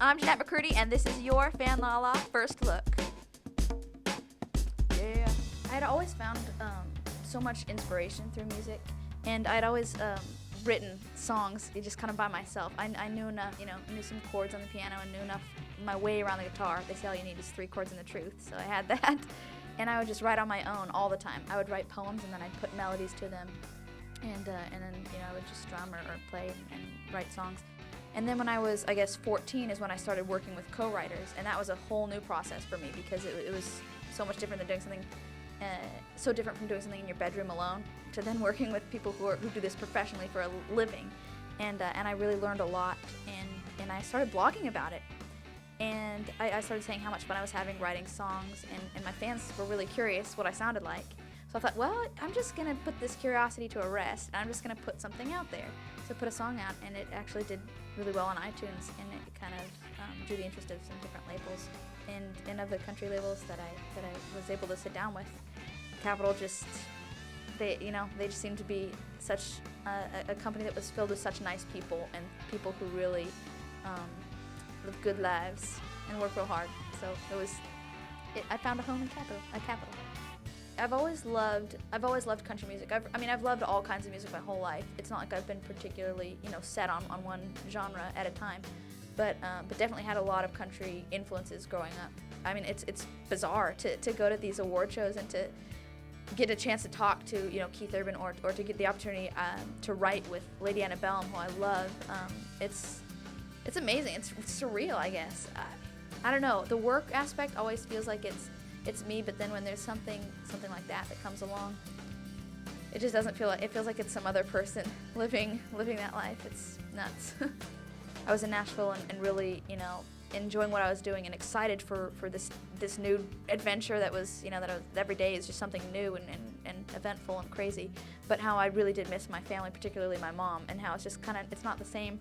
I'm Jennette McCurdy, and this is your Fanlala First Look. Yeah. I had always found so much inspiration through music, and I'd always written songs just kind of by myself. I knew enough, knew some chords on the piano and knew enough my way around the guitar. They say all you need is 3 chords and the truth, so I had that. And I would just write on my own all the time. I would write poems, and then I'd put melodies to them, and then I would just drum or play and write songs. And then when I was, 14 is when I started working with co-writers, and that was a whole new process for me because it was so much different than doing something, so different from doing something in your bedroom alone to then working with people who do this professionally for a living. And I really learned a lot, and I started blogging about it. And I started saying how much fun I was having writing songs, and my fans were really curious what I sounded like. So I thought, well, I'm just going to put this curiosity to a rest, and I'm just going to put something out there. So I put a song out, and it actually did really well on iTunes, and it kind of drew the interest of some different labels and of the country labels that I was able to sit down with. Capitol they just seemed to be such a company that was filled with such nice people and people who really live good lives and work real hard. So I found a home in Capitol. I've always loved country music. I've loved all kinds of music my whole life. It's not like I've been particularly, set on one genre at a time, but definitely had a lot of country influences growing up. I mean, it's bizarre to go to these award shows and to get a chance to talk to, Keith Urban or to get the opportunity to write with Lady Antebellum, who I love. It's amazing. It's surreal, I guess. I don't know. The work aspect always feels like it's me, but then when there's something like that comes along, it just doesn't feel like, it feels like it's some other person living that life. It's nuts. I was in Nashville and really, enjoying what I was doing and excited for this new adventure that was, every day is just something new and eventful and crazy. But how I really did miss my family, particularly my mom, and how it's just it's not the same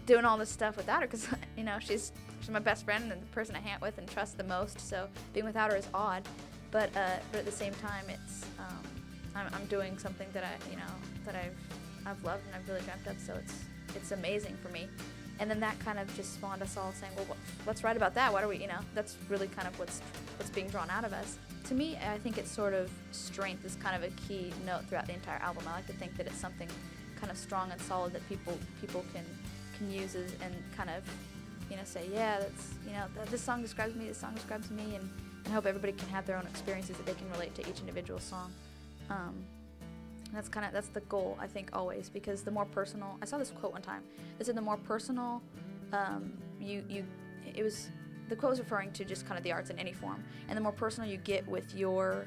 doing all this stuff without her, because she's my best friend and the person I hang out with and trust the most. So being without her is odd, but at the same time, it's I'm doing something that I've loved and I've really dreamt of. So it's amazing for me. And then that kind of just spawned us all saying, well, let's write about that. What are we, that's really kind of what's being drawn out of us. To me, I think it's sort of strength is kind of a key note throughout the entire album. I like to think that it's something kind of strong and solid that people can use and kind of, say, yeah, that's, this song describes me, and I hope everybody can have their own experiences that they can relate to each individual song. That's the goal, I think, always, because the more personal, I saw this quote one time, they said the more personal it was, the quote was referring to just kind of the arts in any form, and the more personal you get with your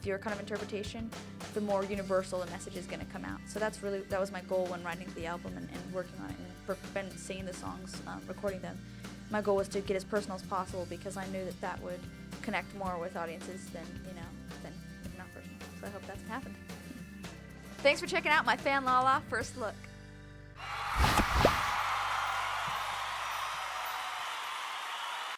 kind of interpretation, the more universal the message is going to come out. So that was my goal when writing the album and working on it and singing the songs, recording them. My goal was to get as personal as possible because I knew that would connect more with audiences than if not personal. So I hope that's what happened. Thanks for checking out my Fanlala First Look.